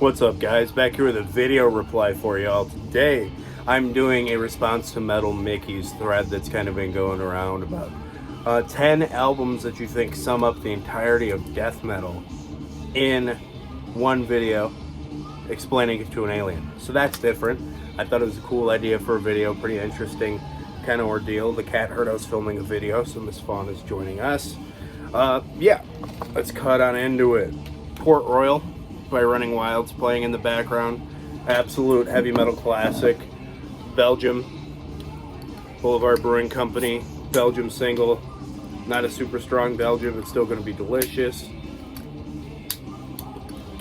What's up, guys? Back here with a video reply for y'all. Today, I'm doing a response to Metal Mickey's thread that's kind of been going around about 10 albums that you think sum up the entirety of death metal in one video explaining it to an alien. So that's different. I thought it was a cool idea for a video, pretty interesting kind of ordeal. The cat heard I was filming a video, so Miss Fawn is joining us. Yeah, let's cut on into it. Port Royal by Running Wild's playing in the background. Absolute heavy metal classic. Belgium, Boulevard Brewing Company, Belgium single. Not a super strong Belgium, it's still going to be delicious.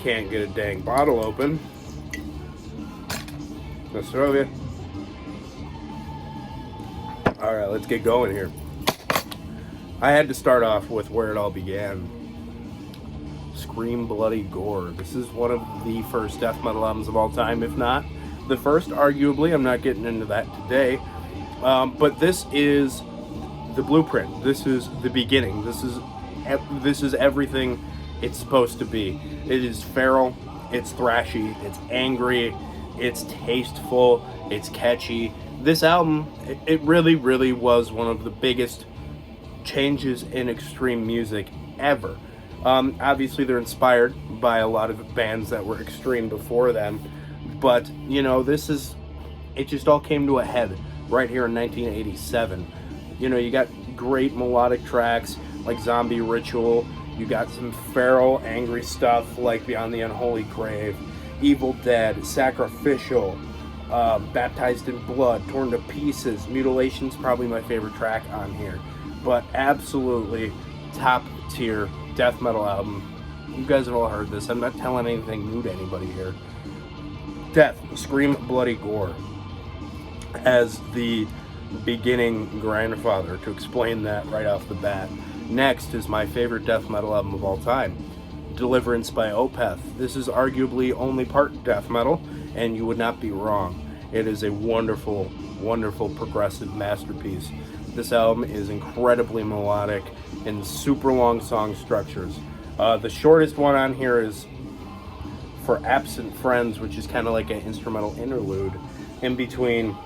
Can't get a dang bottle open. Nostrovia. Alright, let's get going here. I had to start off with where it all began. Scream Bloody Gore. This is one of the first death metal albums of all time, if not the first, arguably. I'm not getting into that today. But this is the blueprint. This is the beginning. This is everything it's supposed to be. It is feral, it's thrashy, it's angry, it's tasteful, it's catchy. This album, it really, really was one of the biggest changes in extreme music ever. Obviously, they're inspired by a lot of bands that were extreme before them, but you know, it just all came to a head right here in 1987. You know, you got great melodic tracks like Zombie Ritual, you got some feral, angry stuff like Beyond the Unholy Grave, Evil Dead, Sacrificial, Baptized in Blood, Torn to Pieces. Mutilation's probably my favorite track on here, but absolutely top tier death metal album. You guys have all heard this. I'm not telling anything new to anybody here. Death, Scream Bloody Gore, as the beginning grandfather, to explain that right off the bat. Next is my favorite death metal album of all time, Deliverance by Opeth. This is arguably only part death metal, and you would not be wrong. It is a wonderful, wonderful progressive masterpiece. This album is incredibly melodic and super long song structures. The shortest one on here is For Absent Friends, which is kind of like an instrumental interlude in between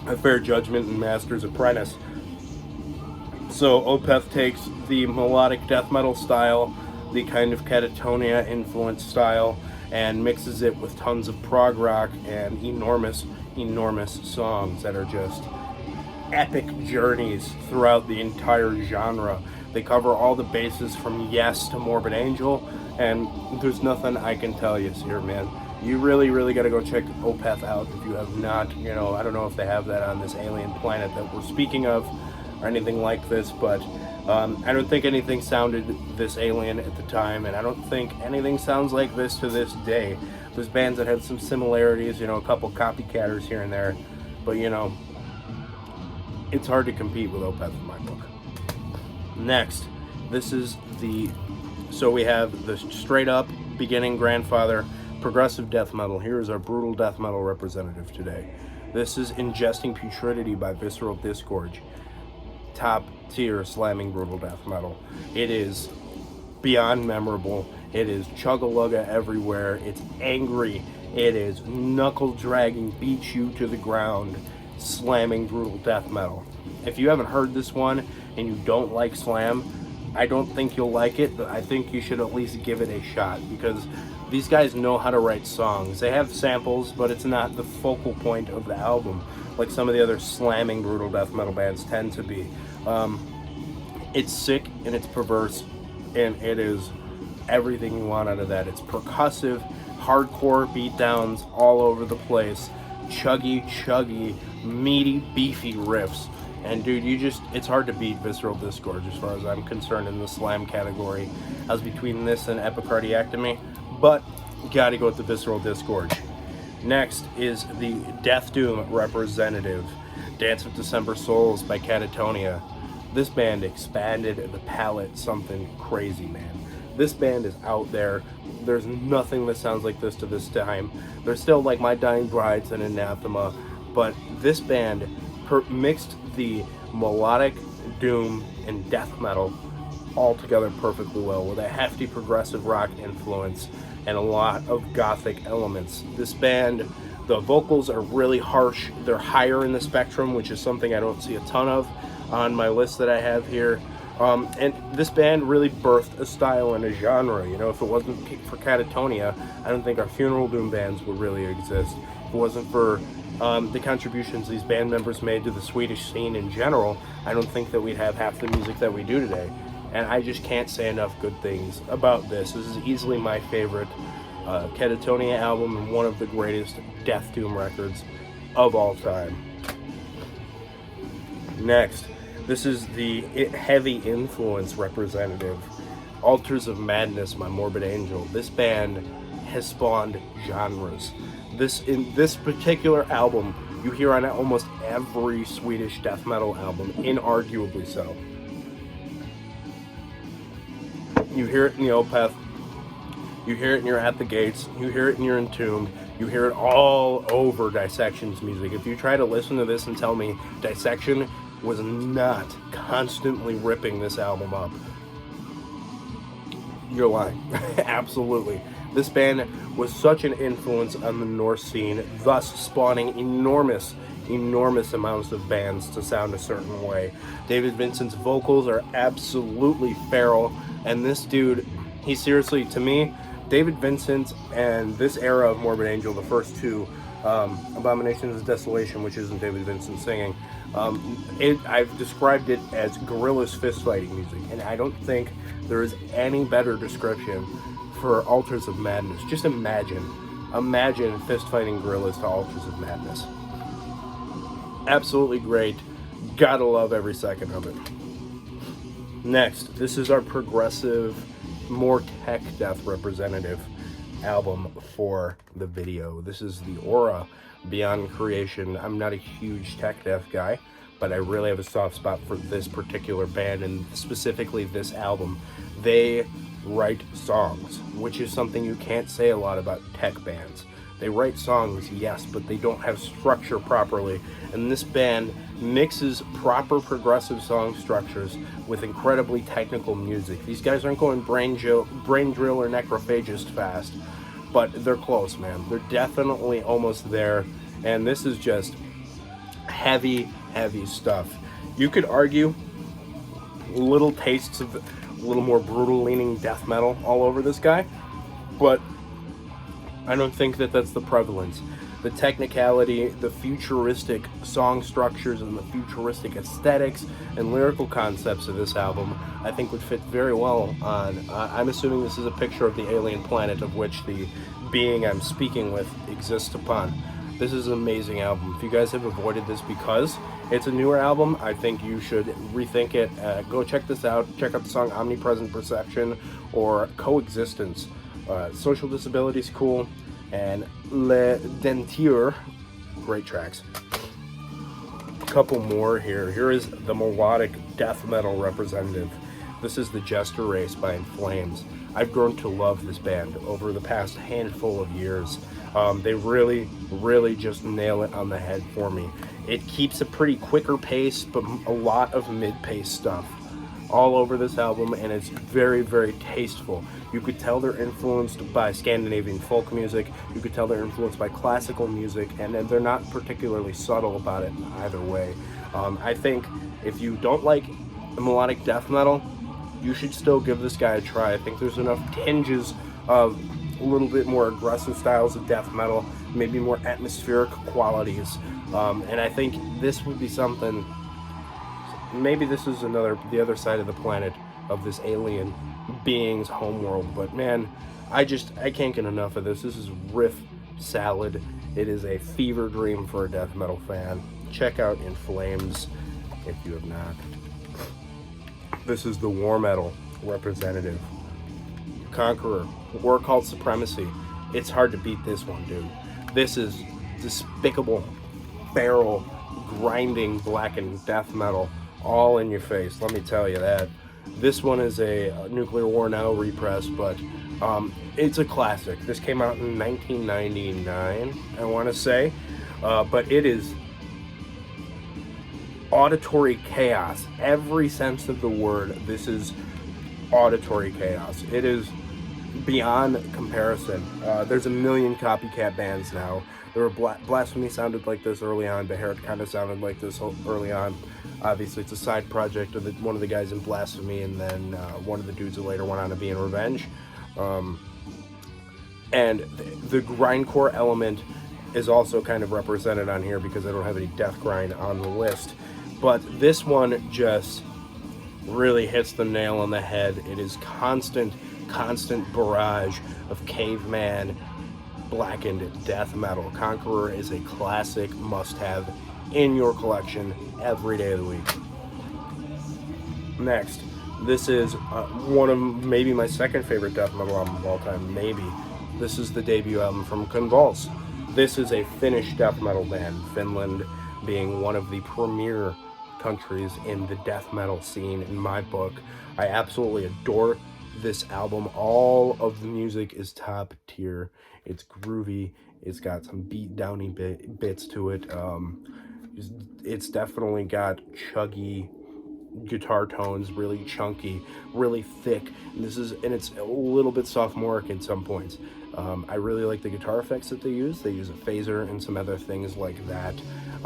A Fair Judgment and Master's Apprentice. So Opeth takes the melodic death metal style, the kind of Catatonia influence style, and mixes it with tons of prog rock and enormous, enormous songs that are just epic journeys throughout the entire genre. They cover all the bases from Yes to Morbid Angel, and there's nothing I can tell you here, man. You really, really got to go check Opeth out if you have not. You know, I don't know if they have that on this alien planet that we're speaking of or anything like this, but I don't think anything sounded this alien at the time, and I don't think anything sounds like this to this day. There's bands that had some similarities, you know, a couple copycatters here and there, but you know, it's hard to compete with Opeth in my book. Next, so we have the straight up beginning grandfather progressive death metal. Here is our brutal death metal representative today. This is Ingesting Putridity by Visceral Disgorge. Top tier slamming brutal death metal. It is beyond memorable. It is chugga-lugga everywhere. It's angry. It is knuckle dragging, beat you to the ground, slamming brutal death metal. If you haven't heard this one and you don't like slam, I don't think you'll like it, but I think you should at least give it a shot, because these guys know how to write songs. They have samples, but it's not the focal point of the album like some of the other slamming brutal death metal bands tend to be. It's sick and it's perverse, and it is everything you want out of that. It's percussive, hardcore beatdowns all over the place, chuggy, meaty, beefy riffs. And dude, it's hard to beat Visceral Disgorge as far as I'm concerned in the slam category. I was between this and Epicardiectomy, but gotta go with the Visceral Disgorge. Next is the Death Doom representative, Dance with December Souls by Catatonia. This band expanded the palette something crazy, man. This band is out there. There's nothing that sounds like this to this time. They're still like My Dying Brides and Anathema, but this band mixed the melodic doom and death metal all together perfectly well with a hefty progressive rock influence. and a lot of gothic elements. This band, the vocals are really harsh. They're higher in the spectrum, which is something I don't see a ton of on my list that I have here. And this band really birthed a style and a genre. You know, if it wasn't for Catatonia, I don't think our funeral doom bands would really exist. If it wasn't for the contributions these band members made to the Swedish scene in general, I don't think that we'd have half the music that we do today. And I just can't say enough good things about this. This is easily my favorite Catatonia album and one of the greatest death doom records of all time. Next, this is the heavy influence representative, Altars of Madness by Morbid Angel. This band has spawned genres. In this particular album, you hear on almost every Swedish death metal album, inarguably so. You hear it in the Opeth, you hear it in your At the Gates, you hear it in your Entombed, you hear it all over Dissection's music. If you try to listen to this and tell me Dissection was not constantly ripping this album up, you're lying. Absolutely. This band was such an influence on the Norse scene, thus spawning enormous amounts of bands to sound a certain way. David Vincent's vocals are absolutely feral, and this dude, he seriously, to me, David Vincent and this era of Morbid Angel, the first two, Abominations of Desolation, which isn't David Vincent singing, I've described it as Gorillaz fist fighting music, and I don't think there is any better description for Altars of Madness. Just imagine fist fighting Gorillaz to Altars of Madness. Absolutely great. Gotta love every second of it. Next, this is our progressive, more tech death representative album for the video. This is the Aura Beyond Creation. I'm not a huge tech death guy, but I really have a soft spot for this particular band and specifically this album. They write songs, which is something you can't say a lot about tech bands. They write songs, yes, but they don't have structure properly. And this band mixes proper progressive song structures with incredibly technical music. These guys aren't going brain drill or necrophagist fast, but they're close, man. They're definitely almost there. And this is just heavy stuff. You could argue little tastes of a little more brutal leaning death metal all over this guy, but I don't think that that's the prevalence. The technicality, the futuristic song structures, and the futuristic aesthetics and lyrical concepts of this album, I think would fit very well on, I'm assuming this is a picture of the alien planet of which the being I'm speaking with exists upon. This is an amazing album. If you guys have avoided this because it's a newer album, I think you should rethink it. Go check this out. Check out the song Omnipresent Perception or Coexistence. Social Disability is cool, and Le Denture, great tracks. A couple more here. Here is the melodic death metal representative. This is the Jester Race by In Flames. I've grown to love this band over the past handful of years. They really just nail it on the head for me. It keeps a pretty quicker pace, but a lot of mid-pace stuff all over this album, and it's very tasteful. You could tell they're influenced by Scandinavian folk music, you could tell they're influenced by classical music, and they're not particularly subtle about it either way. I think if you don't like melodic death metal, you should still give this guy a try. I think there's enough tinges of a little bit more aggressive styles of death metal, maybe more atmospheric qualities, and I think this would be something. Maybe this is the other side of the planet of this alien being's homeworld, but man, I can't get enough of this. This is riff salad. It is a fever dream for a death metal fan. Check out In Flames if you have not. This is the war metal representative, Conqueror, War Cult Supremacy. It's hard to beat this one, dude. This is despicable, feral, grinding, blackened death metal all in your face, let me tell you that. This one is a Nuclear War Now repress, but it's a classic. This came out in 1999, I want to say, but it is auditory chaos. Every sense of the word, this is auditory chaos. It is beyond comparison. There's a million copycat bands now. There were Blasphemy sounded like this early on. Beherit kind of sounded like this early on. Obviously, it's a side project of one of the guys in Blasphemy, and then one of the dudes that later went on to be in Revenge. And the grindcore element is also kind of represented on here because I don't have any death grind on the list. But this one just really hits the nail on the head. It is constant barrage of caveman blackened death metal. Conqueror is a classic must-have in your collection every day of the week. Next, this is one of maybe my second favorite death metal album of all time, maybe. This is the debut album from Convuls. This is a Finnish death metal band, Finland being one of the premier countries in the death metal scene in my book. I absolutely adore this album. All of the music is top tier. It's groovy. It's got some beat downy bits to it. It's definitely got chuggy guitar tones, really chunky, really thick. And it's a little bit sophomoric in some points. I really like the guitar effects that they use. They use a phaser and some other things like that.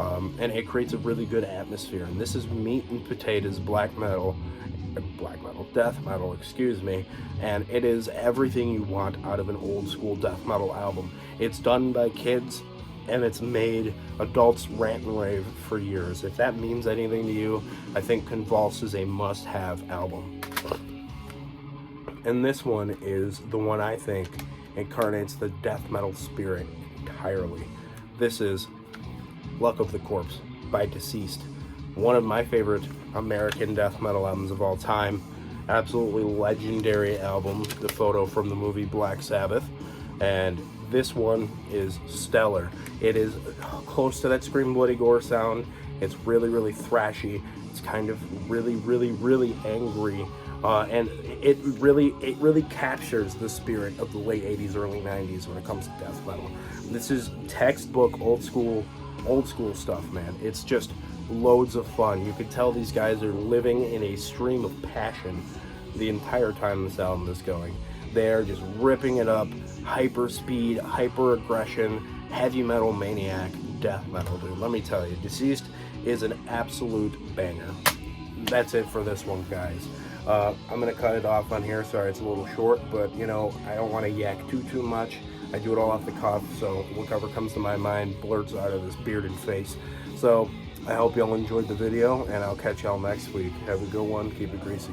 And it creates a really good atmosphere. And this is meat and potatoes death metal, excuse me. And it is everything you want out of an old school death metal album. It's done by kids, and it's made adults rant and rave for years. If that means anything to you, I think Convuls is a must-have album. And this one is the one I think incarnates the death metal spirit entirely. This is Luck of the Corpse by Deceased. One of my favorite American death metal albums of all time. Absolutely legendary album, the photo from the movie Black Sabbath. And this one is stellar. It is close to that Scream Bloody Gore sound. It's really thrashy. It's kind of really angry. And it really captures the spirit of the late 80s, early 90s when it comes to death metal. This is textbook old school stuff, man. It's just loads of fun. You could tell these guys are living in a stream of passion the entire time this album is going. They're just ripping it up, hyper speed, hyper aggression, heavy metal maniac, death metal, dude. Let me tell you, Deceased is an absolute banger. That's it for this one, guys. I'm gonna cut it off on here. Sorry, it's a little short, but you know, I don't want to yak too much. I do it all off the cuff, so whatever comes to my mind blurts out of this bearded face. So I hope y'all enjoyed the video, and I'll catch y'all next week. Have a good one. Keep it greasy.